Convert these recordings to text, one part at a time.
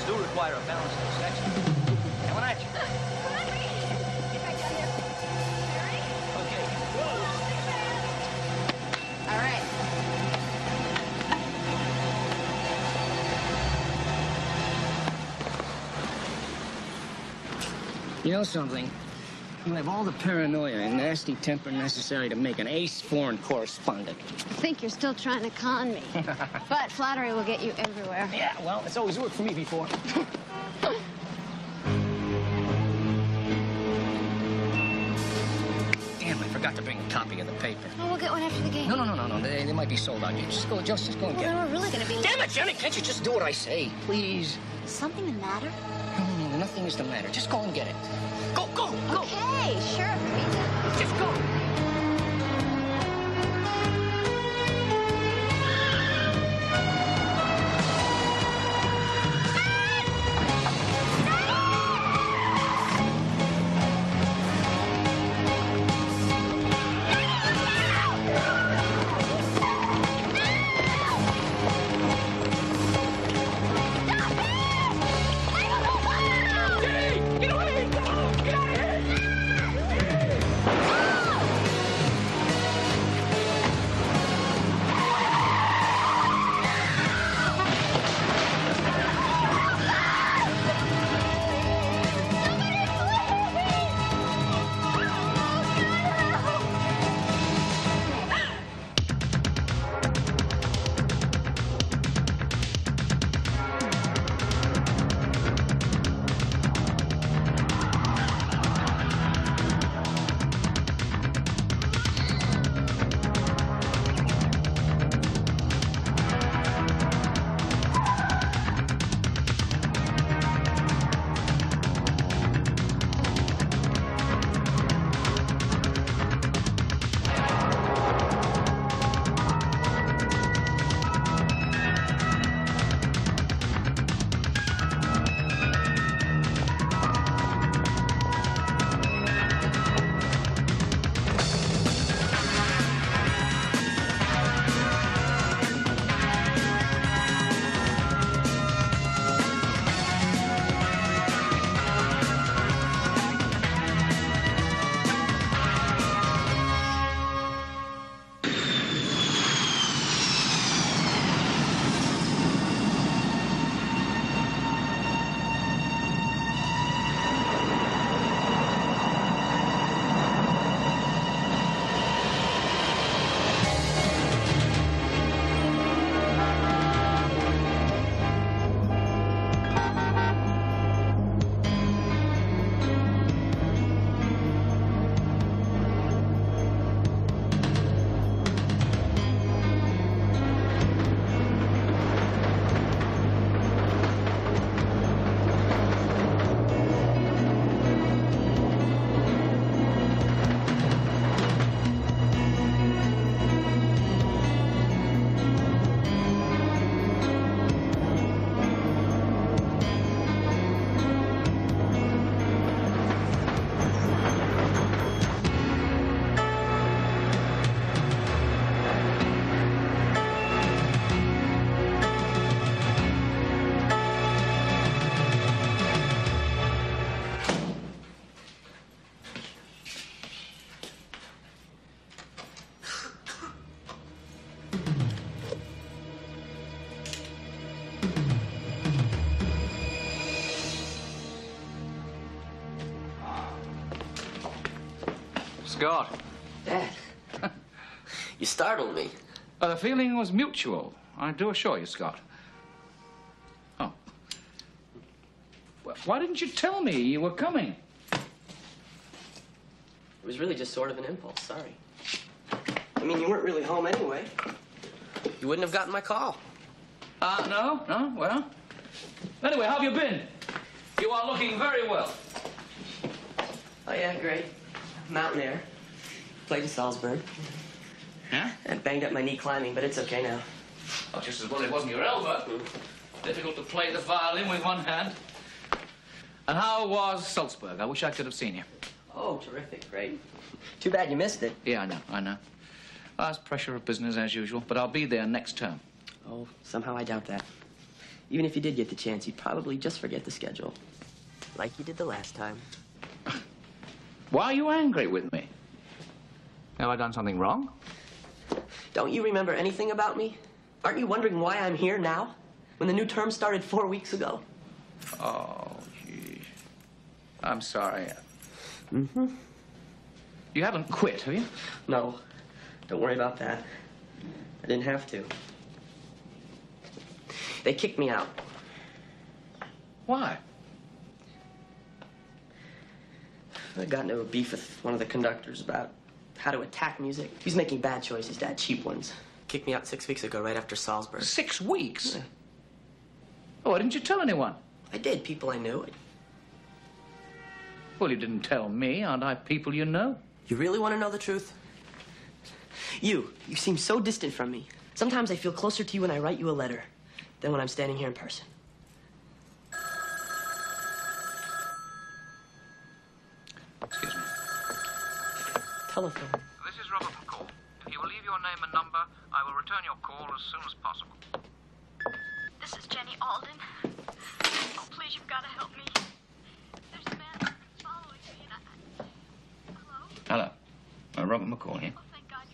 do require a balanced section. Coming at you. Get back down here. Mary? Okay. All right. You know something? You have all the paranoia and nasty temper necessary to make an ace foreign correspondent. I think you're still trying to con me. But flattery will get you everywhere. Yeah, well, it's always worked for me before. Damn, I forgot to bring a copy of the paper. Oh, we'll get one after the game. No. They might be sold out. You just go and Well, get then them. we're really going to be... Damn it, Jenny, can't you just do what I say, please? Is something the matter? No, nothing is the matter. Just go and get it. Go! Okay, sure. Just go! Scott. Dad, you startled me. The feeling was mutual, I do assure you, Scott. Oh. Well, why didn't you tell me you were coming? It was really just sort of an impulse, sorry. I mean, you weren't really home anyway. You wouldn't have gotten my call. No, well. Anyway, how have you been? You are looking very well. Oh, yeah, great. Mountain air. Played in Salzburg. Yeah? And banged up my knee climbing, but it's okay now. Oh, just as well it wasn't your elbow. Difficult to play the violin with one hand. And how was Salzburg? I wish I could have seen you. Oh, terrific, great. Too bad you missed it. Yeah, I know. That's pressure of business as usual, but I'll be there next term. Oh, somehow I doubt that. Even if you did get the chance, you'd probably just forget the schedule. Like you did the last time. Why are you angry with me? Have I done something wrong? Don't you remember anything about me? Aren't you wondering why I'm here now? When the new term started 4 weeks ago? Oh, gee. I'm sorry. Mm-hmm. You haven't quit, have you? No. Don't worry about that. I didn't have to. They kicked me out. Why? I got into a beef with one of the conductors about how to attack music. He was making bad choices, Dad, cheap ones. Kicked me out 6 weeks ago, right after Salzburg. 6 weeks? Yeah. Oh, why didn't you tell anyone? I did, people I knew. Well, you didn't tell me. Aren't I people you know? You really want to know the truth? You seem so distant from me. Sometimes I feel closer to you when I write you a letter than when I'm standing here in person. Excuse me. Telephone. This is Robert McCall. If you will leave your name and number, I will return your call as soon as possible. This is Jenny Alden. Oh, please, you've got to help me. There's a man following me, and Hello? Hello. Robert McCall here. Oh, thank God.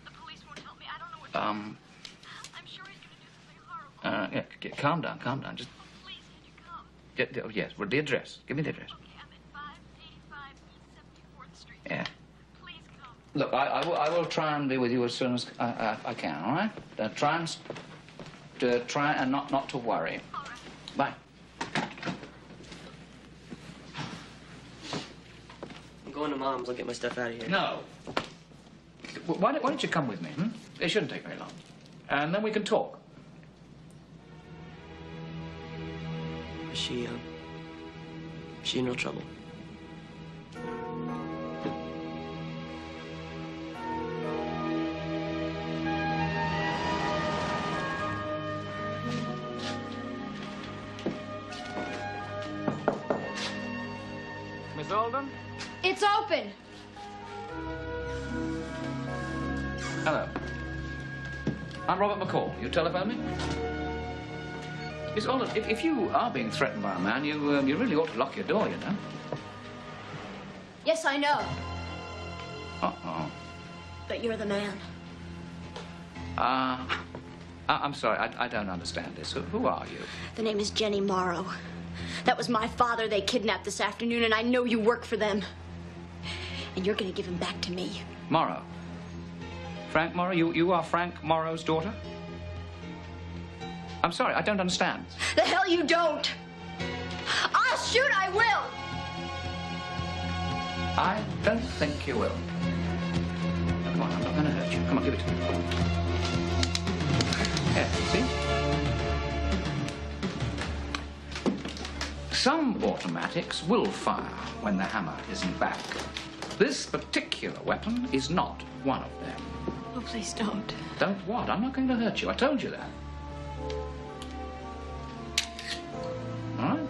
The police won't help me. I don't know what to do. I'm sure he's going to do something horrible. Yeah, calm down. Just, Oh, please, can you come? yes, well, the address. Give me the address. Okay, I'm at 585 East 74th Street. Yeah. Please come. Look, I will try and be with you as soon as I can, all right? Try and not to worry. All right. Bye. I'm going to Mom's. I'll get my stuff out of here. No. Why don't you come with me, hmm? It shouldn't take very long. And then we can talk. Is she in real trouble? Miss Alden? It's open. Hello. I'm Robert McCall. You telephoned me? Miss Alden, if you are being threatened by a man, you really ought to lock your door, you know. Yes, I know. Uh-oh. But you're the man. I'm sorry, I don't understand this. Who are you? The name is Jenny Morrow. That was my father they kidnapped this afternoon, and I know you work for them. And you're going to give him back to me. Morrow? Frank Morrow? You are Frank Morrow's daughter? I'm sorry, I don't understand. The hell you don't! I'll shoot, I will! I don't think you will. Now, come on, I'm not going to hurt you. Come on, give it to me. Yeah, see? Some automatics will fire when the hammer isn't back. This particular weapon is not one of them. Oh, please don't. Don't what? I'm not going to hurt you. I told you that. All right?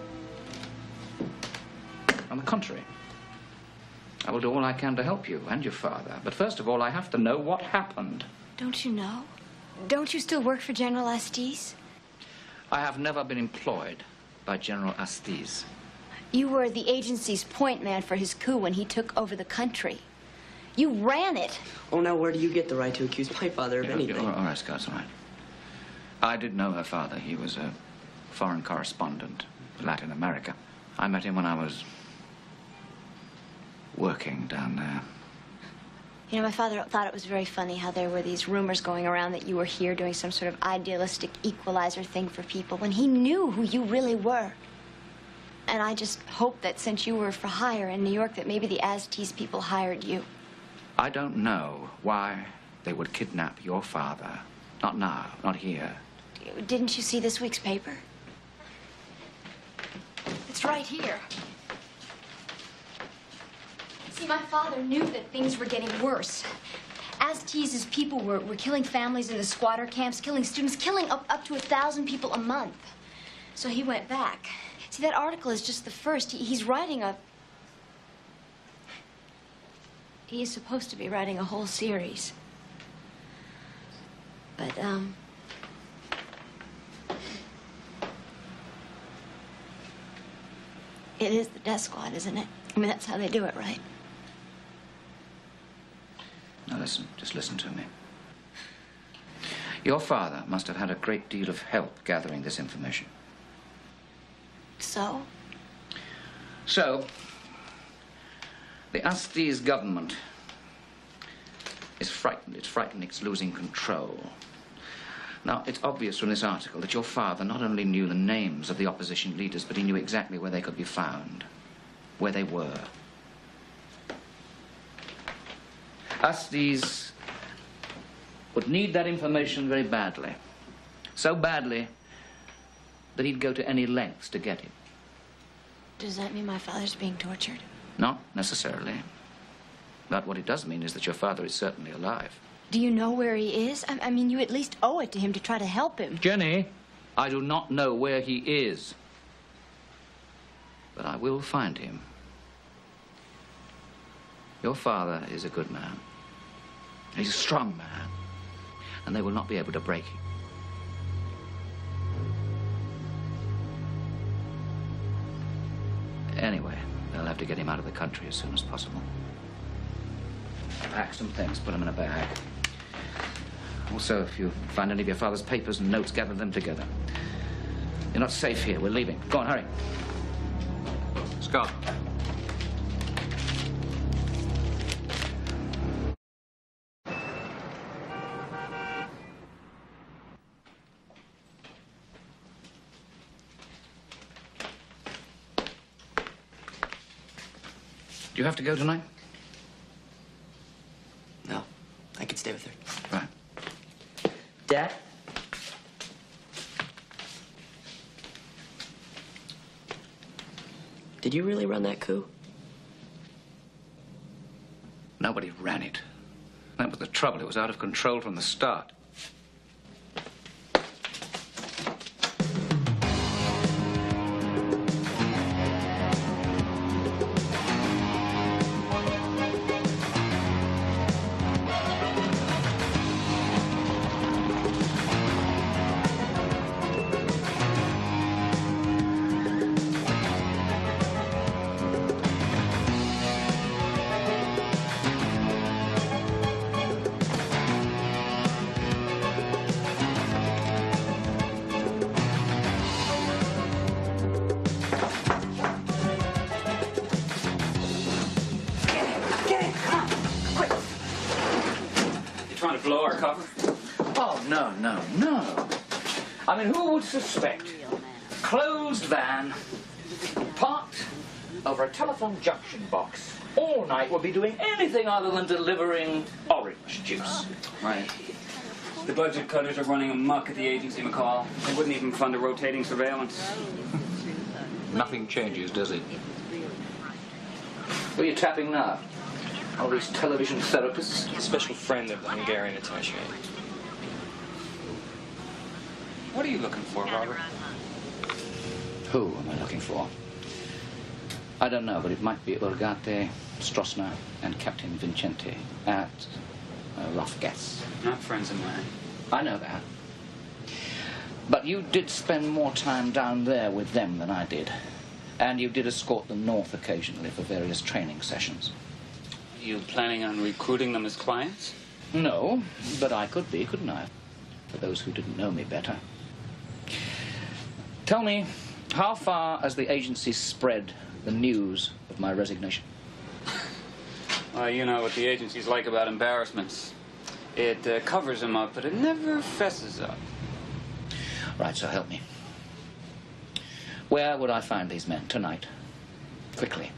On the contrary, I will do all I can to help you and your father. But first of all, I have to know what happened. Don't you know? Don't you still work for General Estes? I have never been employed by General Estes. You were the agency's point man for his coup when he took over the country. You ran it. Oh, now where do you get the right to accuse my father of anything? All right, Scott, all right. I did know her father. He was a foreign correspondent, Latin America. I met him when I was working down there. You know, my father thought it was very funny how there were these rumors going around that you were here doing some sort of idealistic equalizer thing for people when he knew who you really were. And I just hoped that since you were for hire in New York that maybe the Estes people hired you. I don't know why they would kidnap your father. Not now, not here. Didn't you see this week's paper? It's right here. See, my father knew that things were getting worse. Estes' people were killing families in the squatter camps, killing students, killing up to 1,000 people a month. So he went back. See, that article is just the first. He's writing a... He is supposed to be writing a whole series. But, It is the death squad, isn't it? I mean, that's how they do it, right? Now listen, just listen to me. Your father must have had a great deal of help gathering this information. So? So, the Estes government is frightened. It's frightened it's losing control. Now, it's obvious from this article that your father not only knew the names of the opposition leaders, but he knew exactly where they could be found, where they were. Estes would need that information very badly. So badly that he'd go to any lengths to get it. Does that mean my father's being tortured? Not necessarily. But what it does mean is that your father is certainly alive. Do you know where he is? I mean, you at least owe it to him to try to help him. Jenny, I do not know where he is. But I will find him. Your father is a good man. He's a strong man. And they will not be able to break him. Anyway, they'll have to get him out of the country as soon as possible. Pack some things, put them in a bag. Also, if you find any of your father's papers and notes, gather them together. You're not safe here. We're leaving. Go on, hurry. Scott. Do you have to go tonight? No, I could stay with her. Right. Dad? Did you really run that coup? Nobody ran it. That was the trouble. It was out of control from the start. Trying to blow our cover? Oh, no. I mean, who would suspect a closed van parked over a telephone junction box all night would be doing anything other than delivering orange juice? Right. The budget cutters are running amok at the agency, McCall. They wouldn't even fund a rotating surveillance. Nothing changes, does it? Who are you tapping now? All these television therapists? A special friend of the Hungarian attaché. What are you looking for, Robert? Who am I looking for? I don't know, but it might be Urgate, Stroessner, and Captain Vincente at a rough guess. Not friends of mine. I know that. But you did spend more time down there with them than I did. And you did escort them north occasionally for various training sessions. You planning on recruiting them as clients? No, but I could be, couldn't I? For those who didn't know me better. Tell me, how far has the agency spread the news of my resignation? Well, you know what the agency's like about embarrassments. It covers them up, but it never fesses up. Right, so help me. Where would I find these men tonight? Quickly.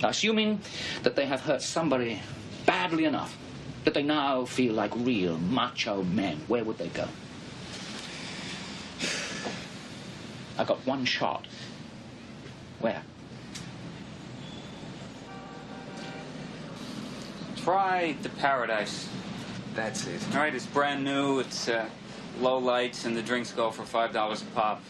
Assuming that they have hurt somebody badly enough that they now feel like real macho men, where would they go? I've got one shot. Where? Try the Paradise. That's it. All right, it's brand new. It's low lights, and the drinks go for $5 a pop.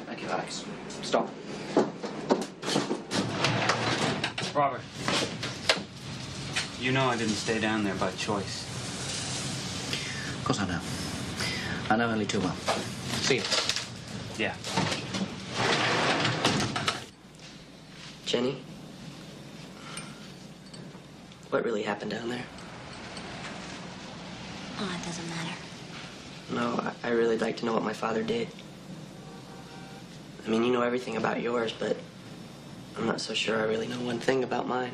Thank you, Alex. Stop. Robert, you know I didn't stay down there by choice. Of course I know. I know only too well. See you. Yeah. Jenny? What really happened down there? Oh, it doesn't matter. No, I really like to know what my father did. I mean, you know everything about yours, but I'm not so sure I really know one thing about mine.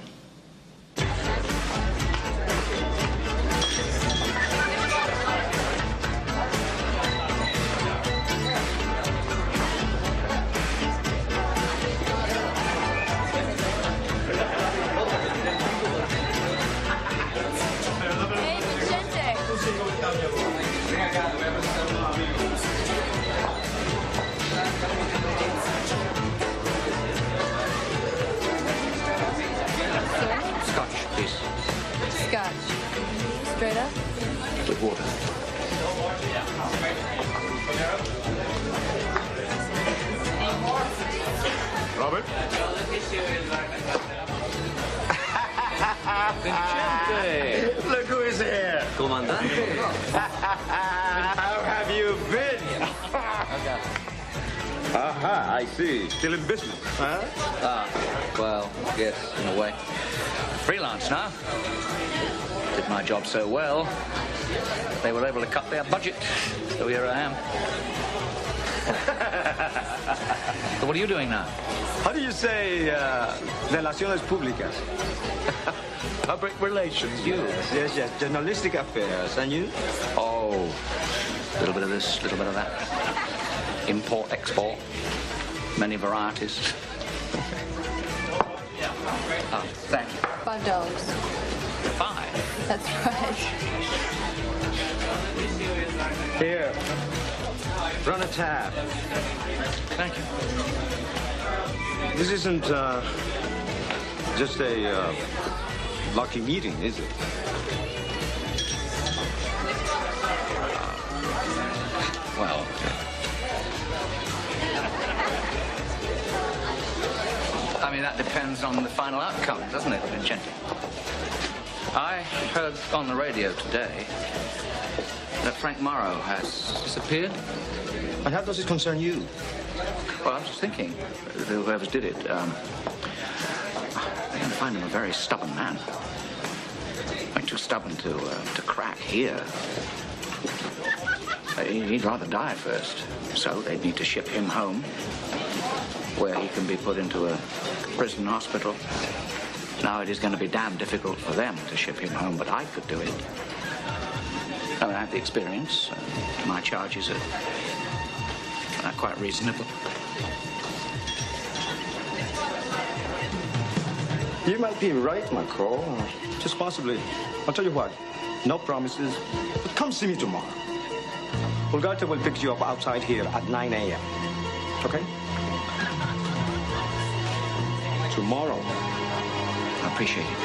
Straight up? With water. Robert? Vincente! Look who is here! Comandante. How have you been? Aha, I see. Still in business, huh? Well, yes, in a way. Freelance now. Did my job so well, they were able to cut their budget. So here I am. So what are you doing now? How do you say, relaciones públicas? Public relations. You? Yes, journalistic affairs. And you? Oh, a little bit of this, a little bit of that. Import, export, many varieties. Oh, thank you. $5. 5? That's right. Here. Run a tab. Thank you. This isn't, just a, lucky meeting, is it? Well, I mean, that depends on the final outcome, doesn't it, Vincente? I heard on the radio today that Frank Morrow has disappeared. And how does it concern you? Well, I was just thinking, whoever did it, I find him a very stubborn man. I'm too stubborn to crack here. He'd rather die first, so they'd need to ship him home, where he can be put into a prison hospital. Now it is going to be damn difficult for them to ship him home, but I could do it. I mean, I have the experience. My charges are quite reasonable. You might be right, Marco. Just possibly. I'll tell you what. No promises. But come see me tomorrow. Bulgarta will pick you up outside here at 9 a.m. Okay? Tomorrow. I appreciate it.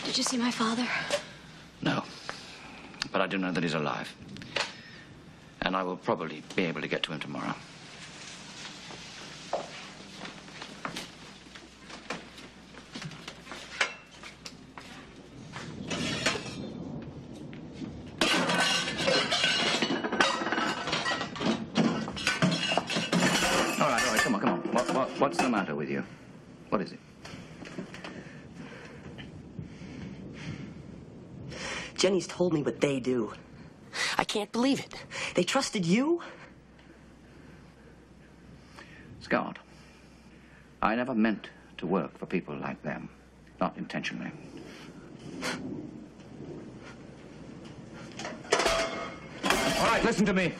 Did you see my father? No. But I do know that he's alive. And I will probably be able to get to him tomorrow. All right, come on. What's the matter with you? What is it? Jenny's told me what they do. I can't believe it. They trusted you? Scott, I never meant to work for people like them. Not intentionally. All right, listen to me.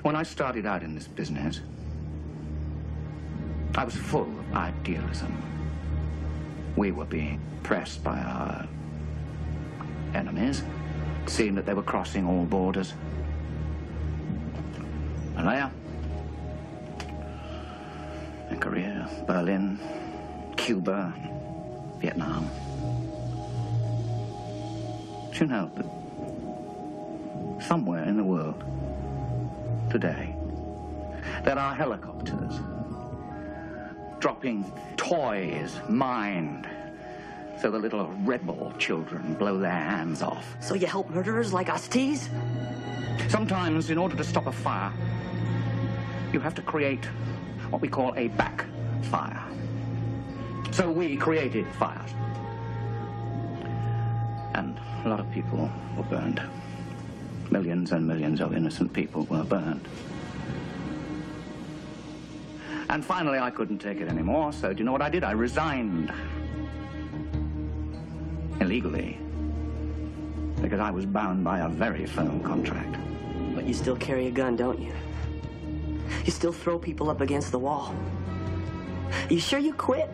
When I started out in this business, I was full of idealism. We were being pressed by our enemies, seeing that they were crossing all borders. Malaya, and Korea, Berlin, Cuba, Vietnam. Do you know that somewhere in the world today there are helicopters dropping toys mined so the little rebel children blow their hands off? So you help murderers like us tease? Sometimes, in order to stop a fire, you have to create what we call a backfire. So we created fires. And a lot of people were burned. Millions and millions of innocent people were burned. And finally, I couldn't take it anymore, so do you know what I did? I resigned. Illegally. Because I was bound by a very firm contract. But you still carry a gun, don't you? You still throw people up against the wall. You sure you quit?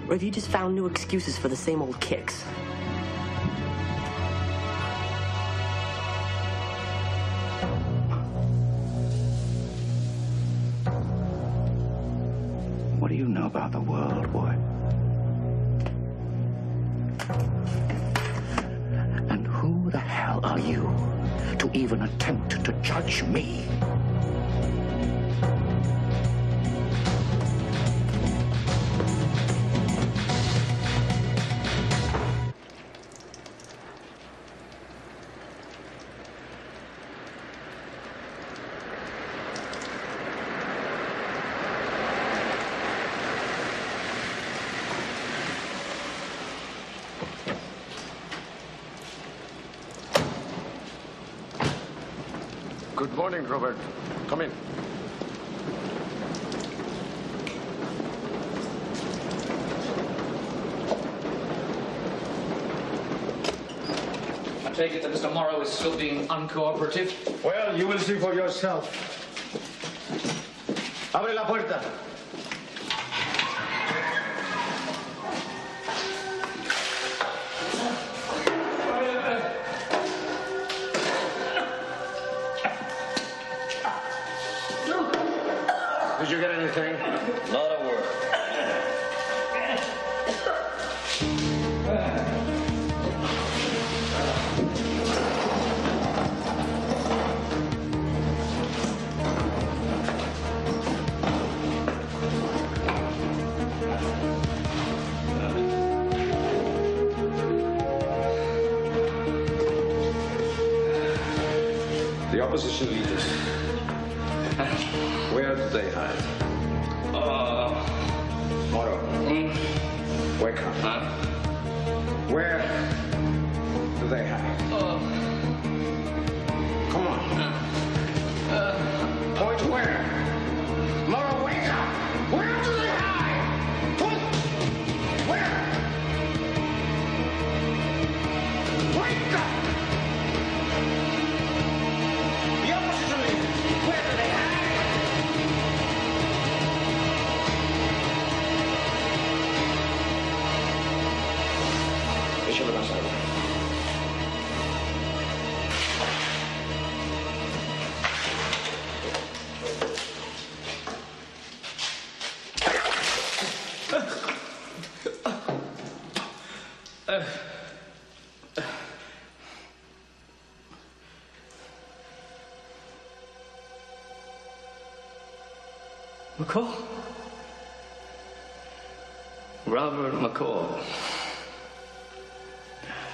Or have you just found new excuses for the same old kicks? What do you know about the world, boy? And who the hell are you to even attempt to judge me? Good morning, Robert. Come in. I take it that Mr. Morrow is still being uncooperative? Well, you will see for yourself. Abre la puerta. Did you get anything? Not a word. The opposition leaders. Where do they hide? Moro. Wake up. Where do they hide? Come on. Point where? Moro, wake up! Where do they hide? Point! Where? Wake up! The opposition leaders. Where do they hide? Échale más agua. McCall? Robert McCall.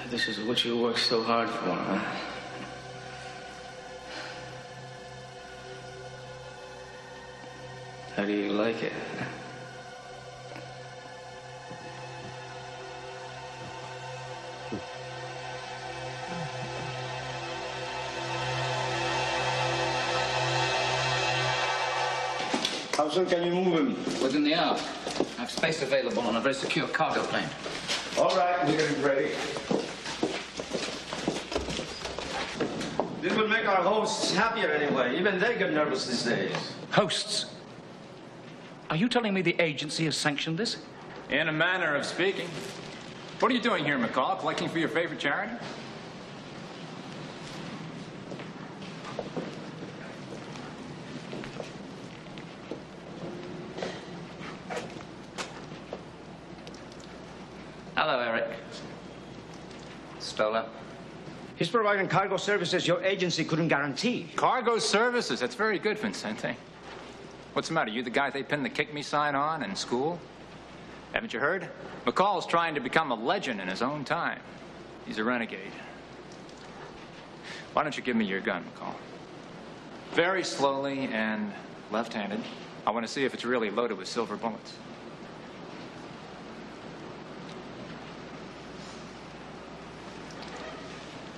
This is what you worked so hard for, huh? How do you like it? How soon can you move him? Within the hour. I have space available on a very secure cargo plane. All right, we're getting ready. This will make our hosts happier anyway. Even they get nervous these days. Hosts? Are you telling me the agency has sanctioned this? In a manner of speaking. What are you doing here, McCall? Collecting for your favorite charity? Hello, Eric. Stoller? He's providing cargo services your agency couldn't guarantee. Cargo services? That's very good, Vincente. What's the matter? You the guy they pinned the kick me sign on in school? Haven't you heard? McCall's trying to become a legend in his own time. He's a renegade. Why don't you give me your gun, McCall? Very slowly and left-handed. I want to see if it's really loaded with silver bullets.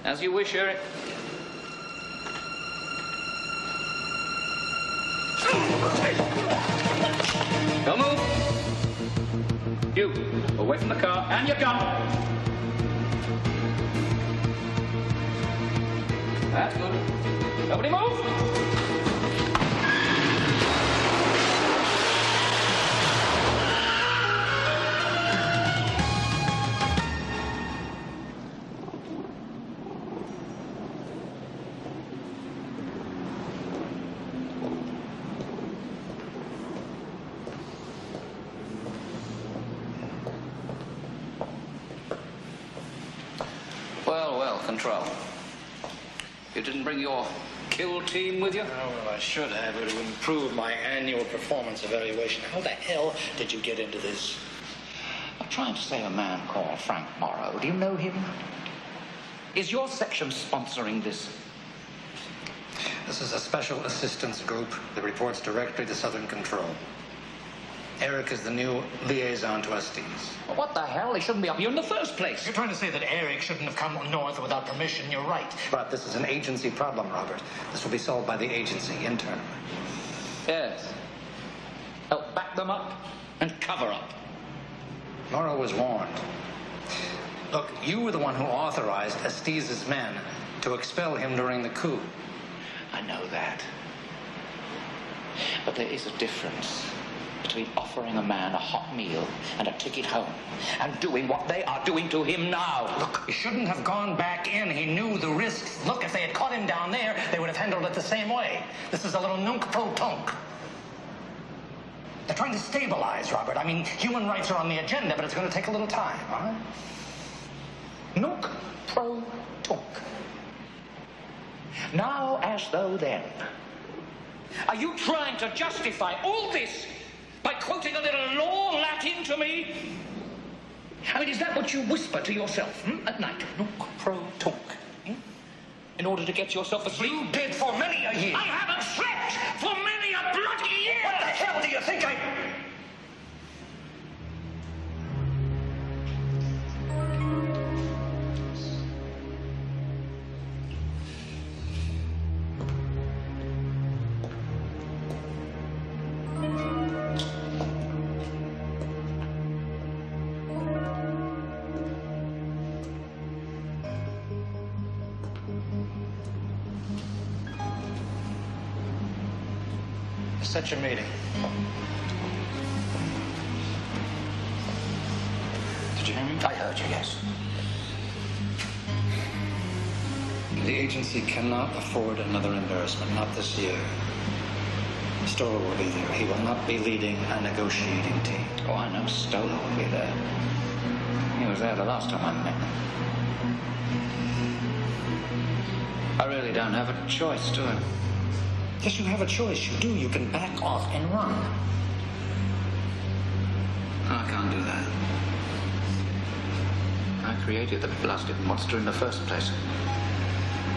As you wish, Eric. Don't move. You, away from the car, and your gun. That's good. Nobody move. Well, Control. You didn't bring your kill team with you? Oh, well, I should have. It would have improved my annual performance evaluation. How the hell did you get into this? I'm trying to save a man called Frank Morrow. Do you know him? Is your section sponsoring this? This is a special assistance group that reports directly to Southern Control. Eric is the new liaison to Estes. Well, what the hell? He shouldn't be up here in the first place. You're trying to say that Eric shouldn't have come north without permission. You're right. But this is an agency problem, Robert. This will be solved by the agency internally. Yes. Help back them up and cover up. Morrow was warned. Look, you were the one who authorized Estes' men to expel him during the coup. I know that. But there is a difference between offering a man a hot meal and a ticket home and doing what they are doing to him now. Look, he shouldn't have gone back in. He knew the risks. Look, if they had caught him down there, they would have handled it the same way. This is a little nunc pro tunc. They're trying to stabilize, Robert. I mean, human rights are on the agenda, but it's going to take a little time, all right? Nunc pro tunc. Now as though then. Are you trying to justify all this by quoting a little law Latin to me? I mean, is that what you whisper to yourself at night? Nunc pro tunc. In order to get yourself asleep? You did for many a year. I haven't slept for many a bloody year! What the hell do you think I... Set your meeting. Did you hear me? I heard you, yes. The agency cannot afford another embarrassment, not this year. Stoller will be there. He will not be leading a negotiating team. Oh, I know Stoller will be there. He was there the last time I met him. I really don't have a choice, do I? Yes, you have a choice. You do. You can back off and run. I can't do that. I created the blasted monster in the first place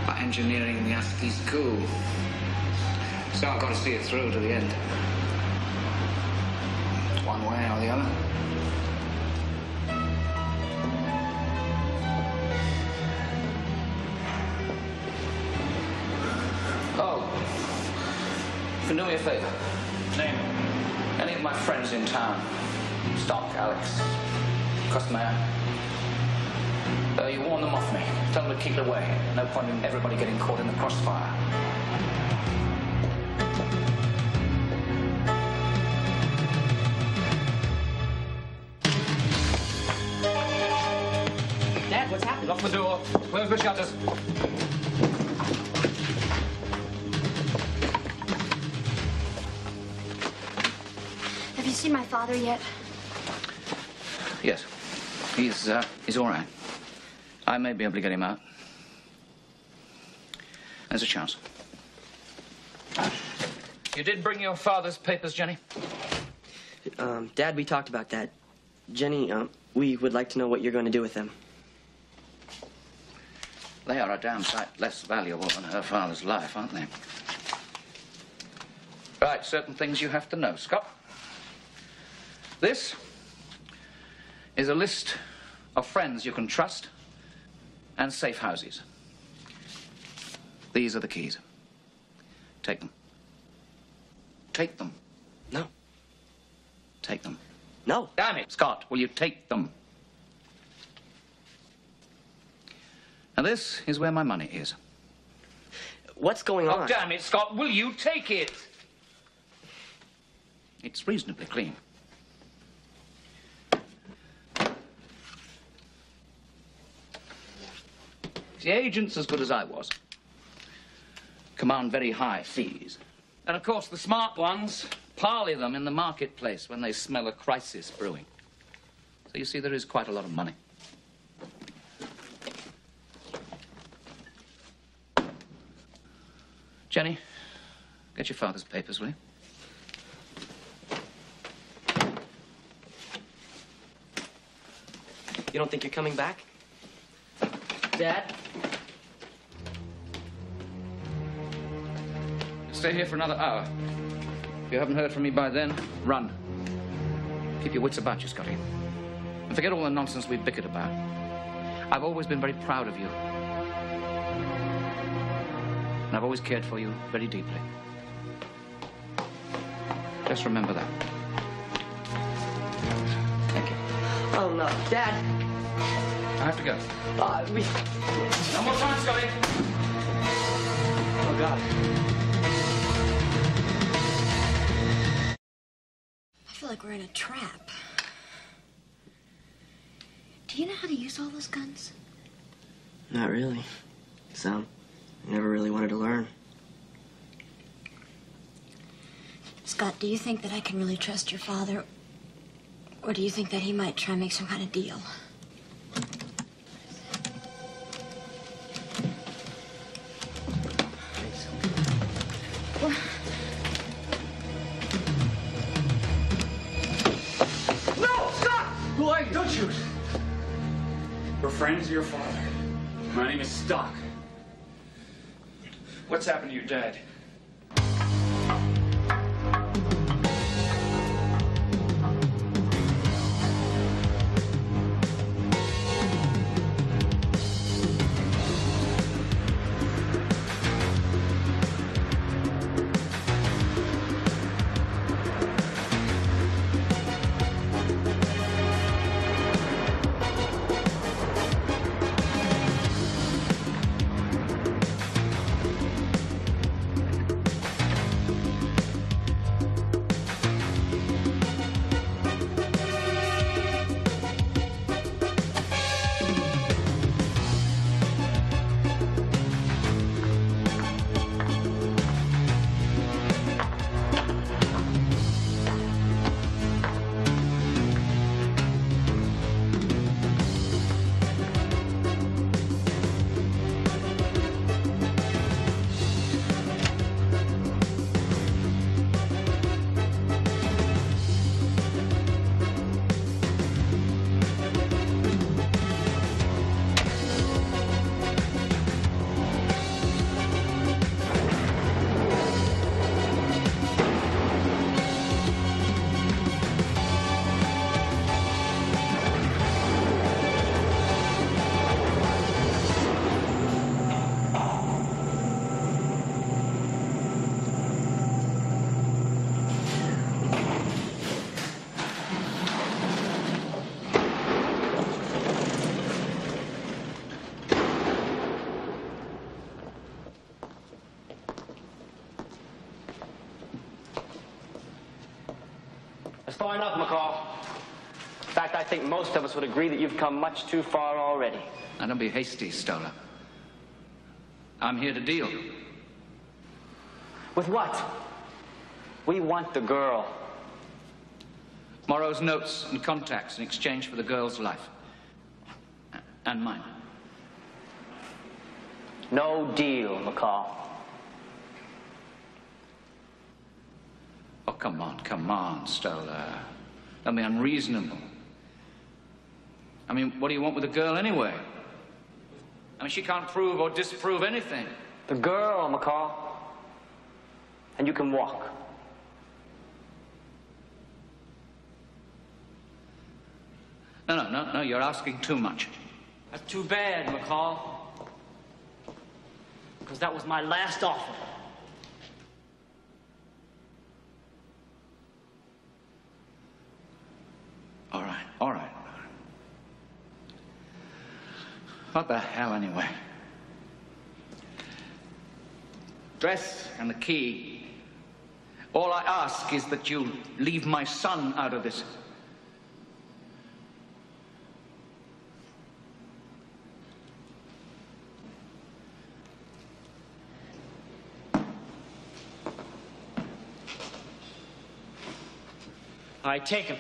by engineering the Estes coup. So I've got to see it through to the end. One way or the other. Oh. You can do me a favor. Name it. Any of my friends in town. Stock, Alex, Costmayer. You warn them off me. Tell them to keep away. No point in everybody getting caught in the crossfire. Dad, what's happened? Lock the door. Close the shutters. Have you seen my father yet? Yes. He's all right. I may be able to get him out. There's a chance. You did bring your father's papers, Jenny? Dad, we talked about that. Jenny, we would like to know what you're going to do with them. They are a damn sight less valuable than her father's life, aren't they? Right, certain things you have to know, Scott. This is a list of friends you can trust and safe houses. These are the keys. Take them. Take them. No. Take them. No. Damn it, Scott, will you take them? And this is where my money is. What's going on? Oh, damn it, Scott, will you take it? It's reasonably clean. The agents, as good as I was, command very high fees. And, of course, the smart ones parley them in the marketplace when they smell a crisis brewing. So you see, there is quite a lot of money. Jenny, get your father's papers, will you? You don't think you're coming back? Dad? Stay here for another hour. If you haven't heard from me by then, run. Keep your wits about you, Scotty. And forget all the nonsense we've bickered about. I've always been very proud of you. And I've always cared for you very deeply. Just remember that. Thank you. Oh, no. Dad! I have to go. No more time, Scotty. Oh, God. I feel like we're in a trap. Do you know how to use all those guns? Not really. I never really wanted to learn. Scott, do you think that I can really trust your father? Or do you think that he might try and make some kind of deal? No! Stop! Who are you? Don't shoot! We're friends of your father. My name is Stock. What's happened to your dad? That's far enough, McCall. In fact, I think most of us would agree that you've come much too far already. Now, don't be hasty, Stoller. I'm here to deal. With what? We want the girl. Morrow's notes and contacts in exchange for the girl's life. And mine. No deal, McCall. Oh, come on, Stoller. Don't be unreasonable. I mean, what do you want with a girl anyway? I mean, she can't prove or disprove anything. The girl, McCall. And you can walk. No, you're asking too much. That's too bad, McCall. Because that was my last offer. All right. What the hell, anyway? Dress and the key. All I ask is that you leave my son out of this. All right, take him.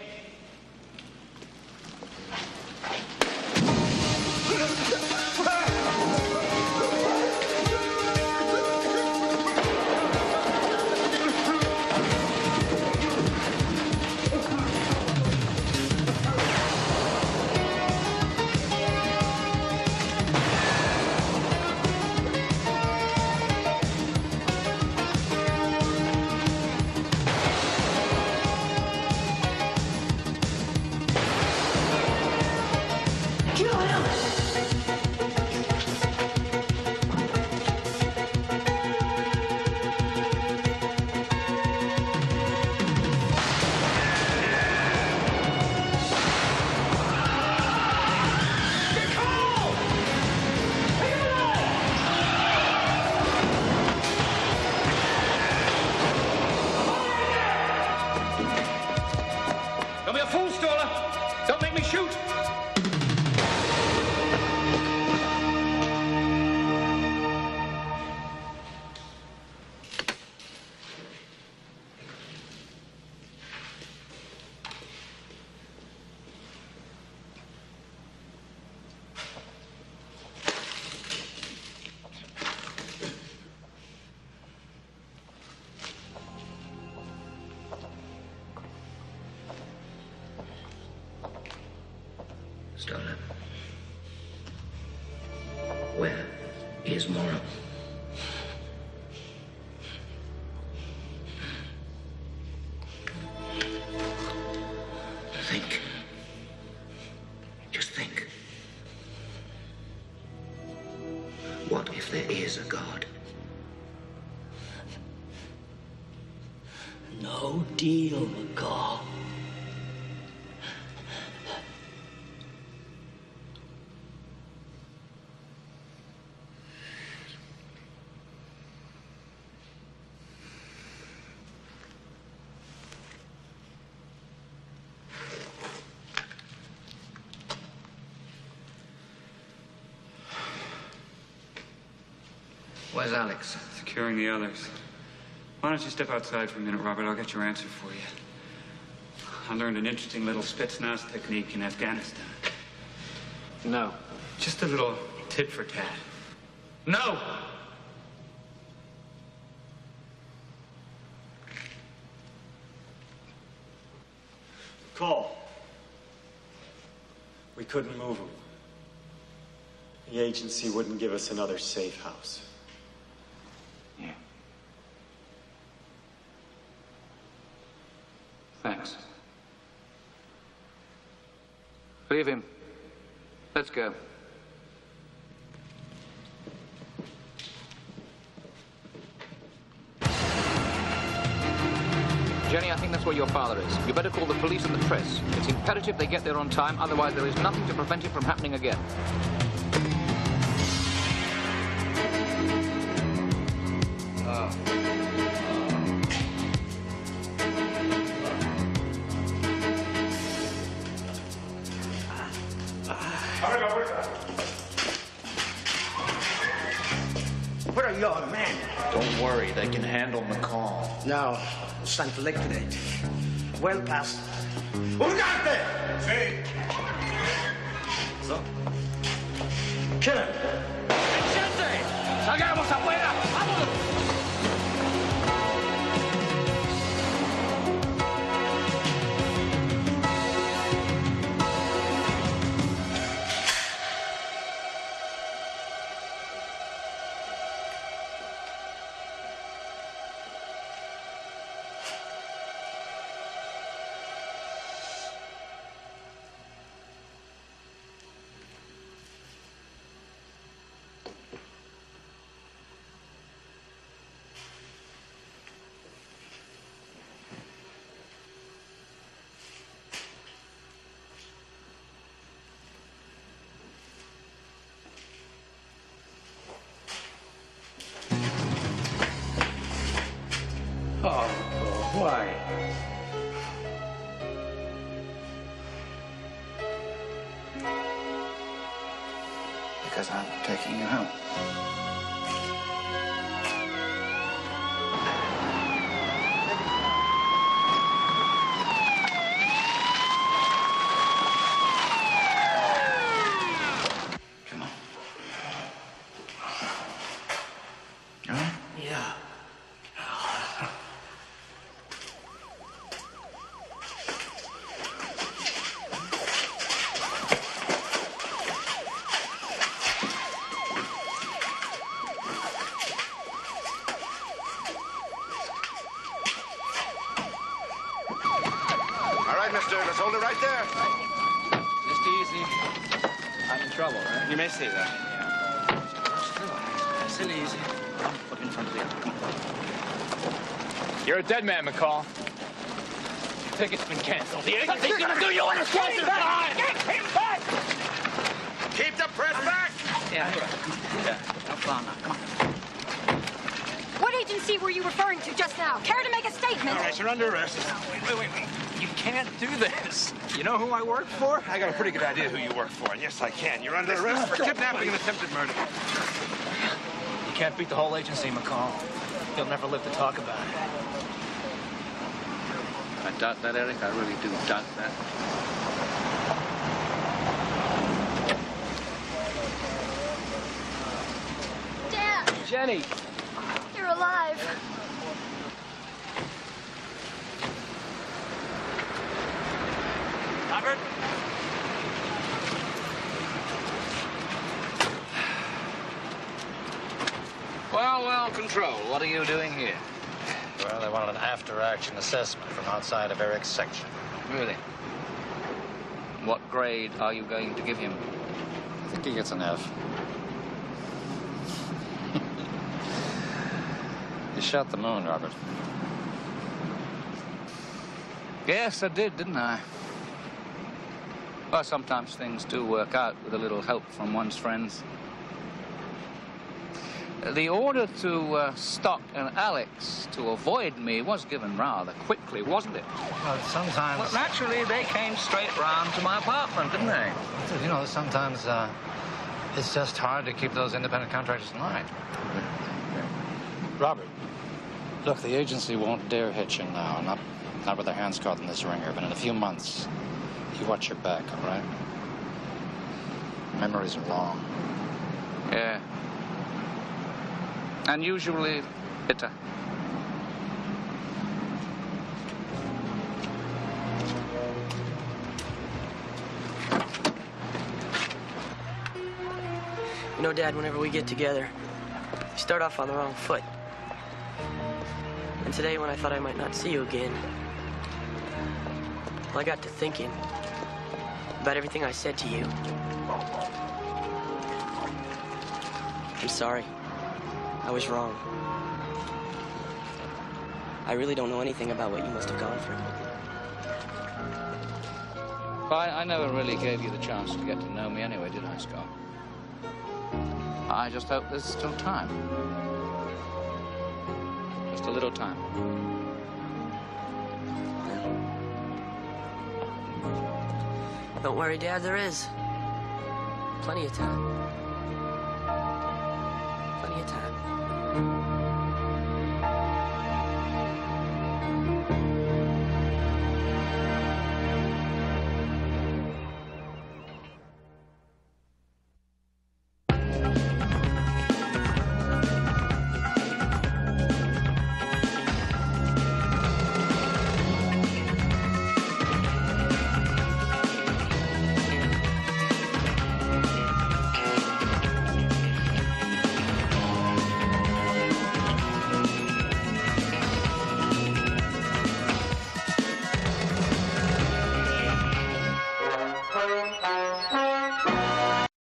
Don't be a fool, Stoller. Don't make me shoot. Stoller. Where is Morrow? Think. Just think. What if there is a God? No deal, McCall. Where's Alex? Securing the others. Why don't you step outside for a minute, Robert? I'll get your answer for you. I learned an interesting little Spetsnaz technique in Afghanistan. No. Just a little tit for tat. No! Call. We couldn't move him. The agency wouldn't give us another safe house. Yeah. Thanks. Leave him. Let's go. Jenny, I think that's where your father is. You better call the police and the press. It's imperative they get there on time, otherwise there is nothing to prevent it from happening again. Where are your men? Don't worry, they can handle McCall. No, it's time to liquidate. Well past. Urgante! Sí. So? Kill him. Vicente! ¡Salgamos afuera! ¡Vámonos! Oh, why? Because I'm taking you home. Come on. All right? Yeah. Mister, let's hold it right there. Just easy. I'm in trouble, right? You may say that. Yeah. Still easy. Put it in front of the other. Come on. You're a dead man, McCall. Your ticket's been canceled. The agency's gonna do you in a slice of time! Get him back! Keep the press back! Yeah, no problem now. Come on. What agency were you referring to just now? Care to make a statement? All right, you're under arrest. Wait. You can't do this. You know who I work for? I got a pretty good idea who you work for, and yes, I can. You're under arrest for kidnapping and attempted murder. You can't beat the whole agency, McCall. You'll never live to talk about it. I doubt that, Eric. I really do doubt that. Dad! Jenny! You're alive. Robert? Well, Control, what are you doing here? Well, they wanted an after-action assessment from outside of Eric's section. Really? What grade are you going to give him? I think he gets an F. You shot the moon, Robert. Yes, I did, didn't I? Well, sometimes things do work out with a little help from one's friends. The order to Stock and Alex to avoid me was given rather quickly, wasn't it? Well, sometimes... Well, naturally, they came straight round to my apartment, didn't they? You know, sometimes it's just hard to keep those independent contractors in line. Robert, look, the agency won't dare hit you now, not with their hands caught in this ringer, but in a few months, you watch your back, all right? Memories are long. Yeah. And usually bitter. You know, Dad, whenever we get together, we start off on the wrong foot. And today, when I thought I might not see you again, well, I got to thinking about everything I said to you. I'm sorry. I was wrong. I really don't know anything about what you must have gone through. I never really gave you the chance to get to know me anyway, did I, Scott? I just hope there's still time. Just a little time. Don't worry, Dad, there is. Plenty of time.